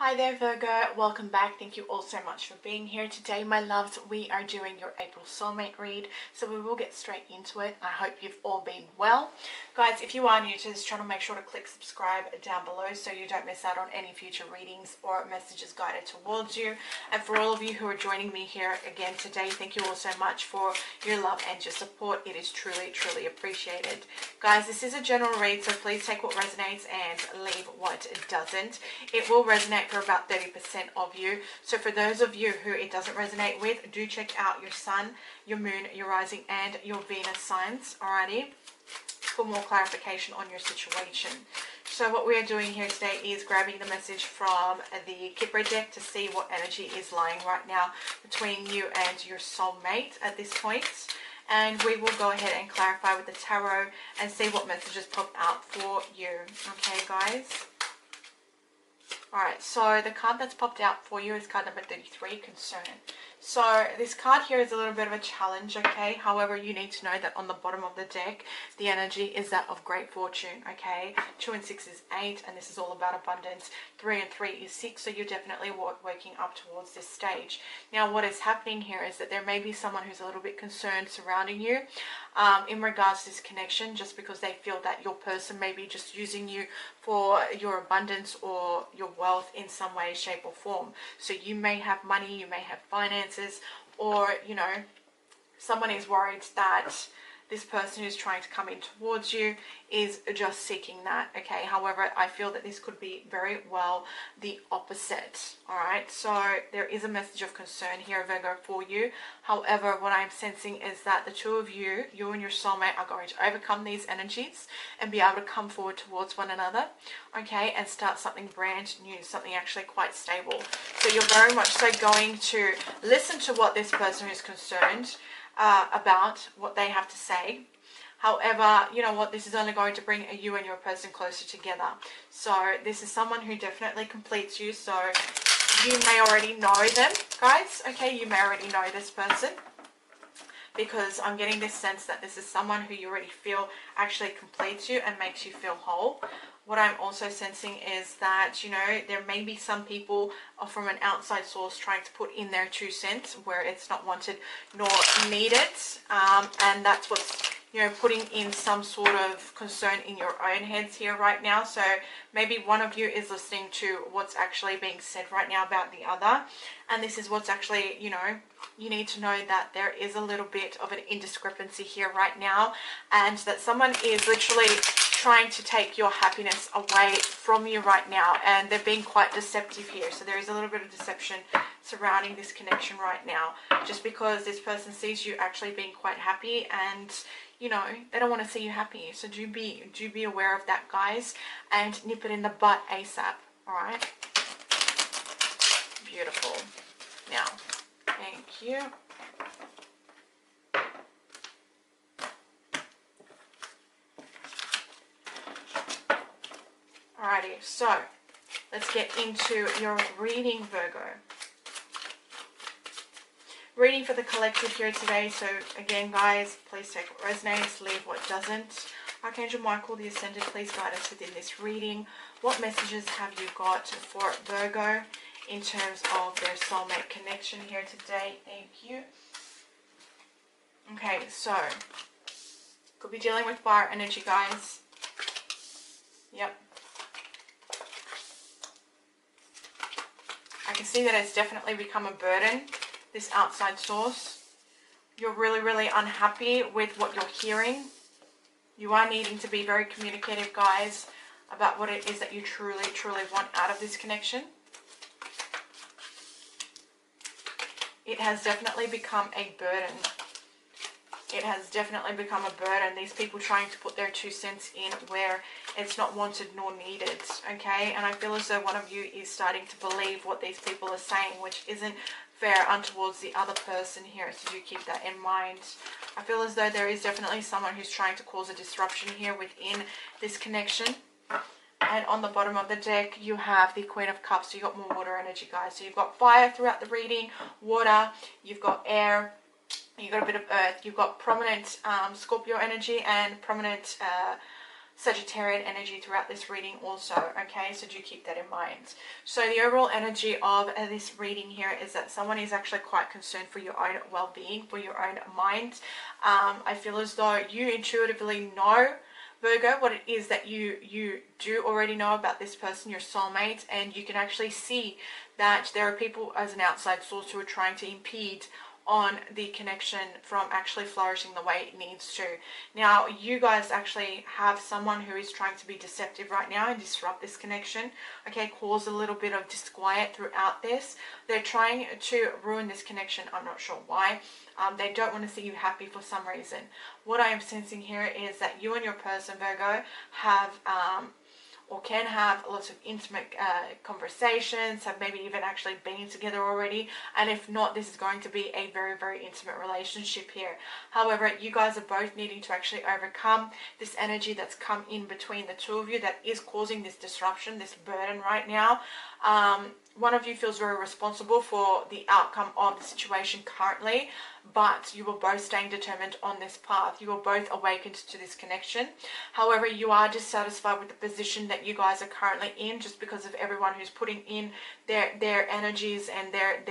Hi there Virgo, welcome back. Thank you all so much for being here today, my loves. We are doing your April soulmate read, so we will get straight into it. I hope you've all been well. Guys, if you are new to this channel, make sure to click subscribe down below so you don't miss out on any future readings or messages guided towards you. And for all of you who are joining me here again today, thank you all so much for your love and your support. It is truly appreciated. Guys, this is a general read, so please take what resonates and leave what doesn't. It will resonate for about 30% of you. So for those of you who it doesn't resonate with, do check out your sun, your moon, your rising and your Venus signs, alrighty, for more clarification on your situation. So what we are doing here today is grabbing the message from the Kipper deck to see what energy is lying right now between you and your soulmate at this point. And we will go ahead and clarify with the tarot and see what messages pop out for you. Okay, guys? Alright, so the card that's popped out for you is card number 33, Concern. So this card here is a little bit of a challenge, okay? However, you need to know that on the bottom of the deck, the energy is that of great fortune, okay? 2 and 6 is 8, and this is all about abundance. 3 and 3 is 6, so you're definitely working up towards this stage. Now, what is happening here is that there may be someone who's a little bit concerned surrounding you in regards to this connection, just because they feel that your person may be just using you for your abundance or your wealth in some way, shape or form. So you may have money, you may have finances, or you know, someone is worried that this person who's trying to come in towards you is just seeking that, okay? However, I feel that this could be very well the opposite, all right? So there is a message of concern here, Virgo, for you. However, what I'm sensing is that the two of you, you and your soulmate, are going to overcome these energies and be able to come forward towards one another, okay? And start something brand new, something actually quite stable. So you're very much so going to listen to what this person who's concerned about what they have to say. However, you know what, this is only going to bring you and your person closer together. So this is someone who definitely completes you. So you may already know them, guys, okay? You may already know this person, because I'm getting this sense that this is someone who you already feel actually completes you and makes you feel whole. What I'm also sensing is that, you know, there may be some people from an outside source trying to put in their 2 cents where it's not wanted nor needed. And that's what's, you know, putting in some sort of concern in your own heads here right now. So maybe one of you is listening to what's actually being said right now about the other. And this is what's actually, you know, you need to know that there is a little bit of an indiscrepancy here right now. And that someone is literally trying to take your happiness away from you right now, and they're being quite deceptive here. So there is a little bit of deception surrounding this connection right now, just because this person sees you actually being quite happy, and you know, they don't want to see you happy. So do be aware of that, guys, and nip it in the butt ASAP. All right, beautiful. Now, thank you. Alrighty, so let's get into your reading, Virgo. Reading for the collective here today. So again, guys, please take what resonates, leave what doesn't. Archangel Michael, the Ascended, please guide us within this reading. What messages have you got for Virgo in terms of their soulmate connection here today? Thank you. Okay, so could be dealing with fire energy, guys. Yep. I can see that it's definitely become a burden, this outside source. You're really unhappy with what you're hearing. You are needing to be very communicative, guys, about what it is that you truly want out of this connection. It has definitely become a burden. It has definitely become a burden. These people trying to put their 2 cents in where it's not wanted nor needed, okay? And I feel as though one of you is starting to believe what these people are saying, which isn't fair untowards the other person here, so do keep that in mind. I feel as though there is definitely someone who's trying to cause a disruption here within this connection. And on the bottom of the deck, you have the Queen of Cups, so you've got more water energy, guys. So you've got fire throughout the reading, water, you've got air, you've got a bit of earth, you've got prominent Scorpio energy and prominent Sagittarian energy throughout this reading also, okay? So do keep that in mind. So the overall energy of this reading here is that someone is actually quite concerned for your own well-being, for your own mind. I feel as though you intuitively know, Virgo, what it is that you do already know about this person, your soulmate, and you can actually see that there are people as an outside source who are trying to impede on the connection from actually flourishing the way it needs to. Now, you guys actually have someone who is trying to be deceptive right now and disrupt this connection, okay, cause a little bit of disquiet throughout this. They're trying to ruin this connection. I'm not sure why. They don't want to see you happy for some reason. What I am sensing here is that you and your person, Virgo, have or can have lots of intimate conversations, have maybe even actually been together already, and if not, this is going to be a very, very intimate relationship here. However, you guys are both needing to actually overcome this energy that's come in between the two of you that is causing this disruption, this burden right now. One of you feels very responsible for the outcome of the situation currently, but you are both staying determined on this path. You are both awakened to this connection. However, you are dissatisfied with the position that you guys are currently in, just because of everyone who's putting in their energies and their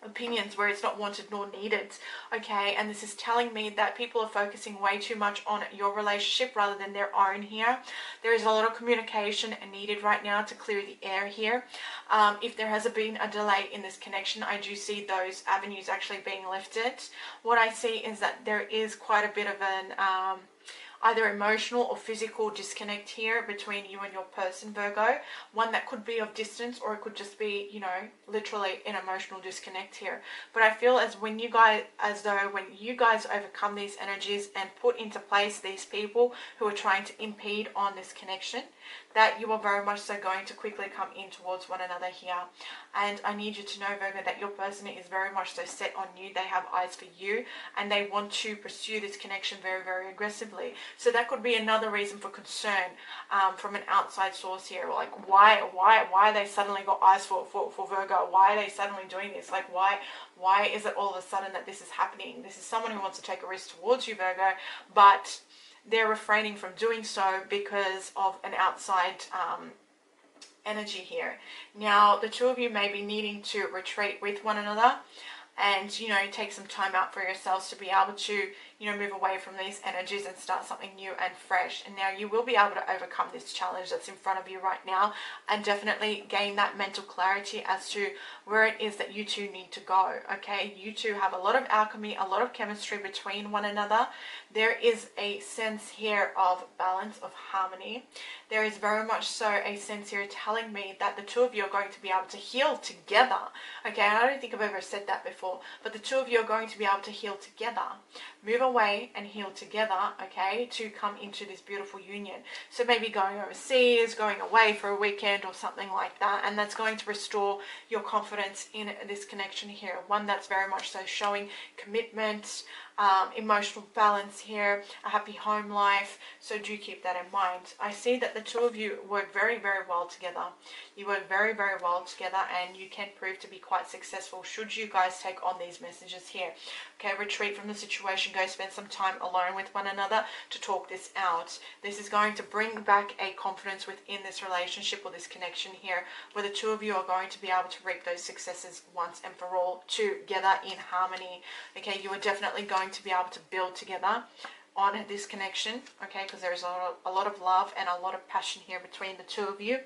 opinions where it's not wanted nor needed, okay? And this is telling me that people are focusing way too much on your relationship rather than their own here. There is a lot of communication needed right now to clear the air here. If there has been a delay in this connection, I do see those avenues actually being lifted. What I see is that there is quite a bit of an either emotional or physical disconnect here between you and your person, Virgo. One that could be of distance, or it could just be, you know, literally an emotional disconnect here. But I feel as though when you guys overcome these energies and put into place these people who are trying to impede on this connection, that you are very much so going to quickly come in towards one another here. And I need you to know, Virgo, that your person is very much so set on you. They have eyes for you, and they want to pursue this connection very, very aggressively. So that could be another reason for concern from an outside source here. Like, why they suddenly got eyes for Virgo? Why are they suddenly doing this? Like, why is it all of a sudden that this is happening? This is someone who wants to take a risk towards you, Virgo, but they're refraining from doing so because of an outside energy here. Now, the two of you may be needing to retreat with one another and, you know, take some time out for yourselves to be able to, you know, move away from these energies and start something new and fresh. And now you will be able to overcome this challenge that's in front of you right now and definitely gain that mental clarity as to where it is that you two need to go, okay? You two have a lot of alchemy, a lot of chemistry between one another. There is a sense here of balance, of harmony. There is very much so a sense here telling me that the two of you are going to be able to heal together, okay? I don't think I've ever said that before, but the two of you are going to be able to heal together, move away and heal together, okay, to come into this beautiful union. So maybe going overseas, going away for a weekend or something like that, and that's going to restore your confidence in this connection here. One that's very much so showing commitment, emotional balance here, a happy home life. So do keep that in mind. I see that the two of you work very, very well together. You work very, very well together, and you can prove to be quite successful should you guys take on these messages here. Okay, retreat from the situation, go spend some time alone with one another to talk this out. This is going to bring back a confidence within this relationship or this connection here, where the two of you are going to be able to reap those successes once and for all together in harmony. Okay, you are definitely going to be able to build together on this connection, okay, because there is a lot of love and a lot of passion here between the two of you.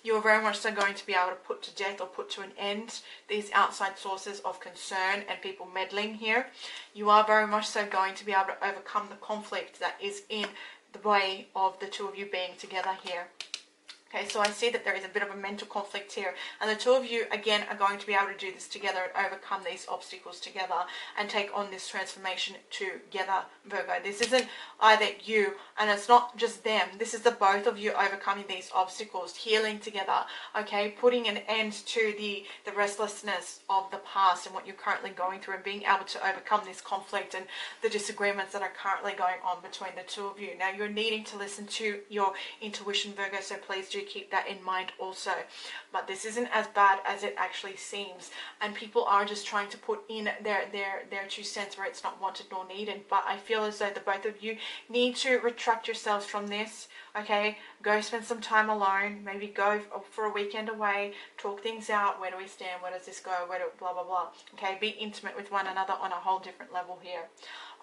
You are very much so going to be able to put to death or put to an end these outside sources of concern and people meddling here. You are very much so going to be able to overcome the conflict that is in the way of the two of you being together here. Okay, so I see that there is a bit of a mental conflict here, and the two of you, again, are going to be able to do this together and overcome these obstacles together and take on this transformation together, Virgo. This isn't either you, and it's not just them. This is the both of you overcoming these obstacles, healing together, okay, putting an end to the restlessness of the past and what you're currently going through, and being able to overcome this conflict and the disagreements that are currently going on between the two of you. Now, you're needing to listen to your intuition, Virgo, so please do keep that in mind also. But this isn't as bad as it actually seems, and people are just trying to put in their 2 cents where it's not wanted nor needed. But I feel as though the both of you need to retract yourselves from this. Okay, go spend some time alone, maybe go for a weekend away, talk things out. Where do we stand? Where does this go? Where do blah blah blah. Okay, be intimate with one another on a whole different level here.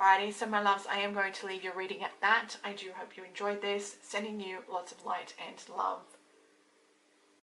Alrighty, so my loves, I am going to leave your reading at that. I do hope you enjoyed this. Sending you lots of light and love.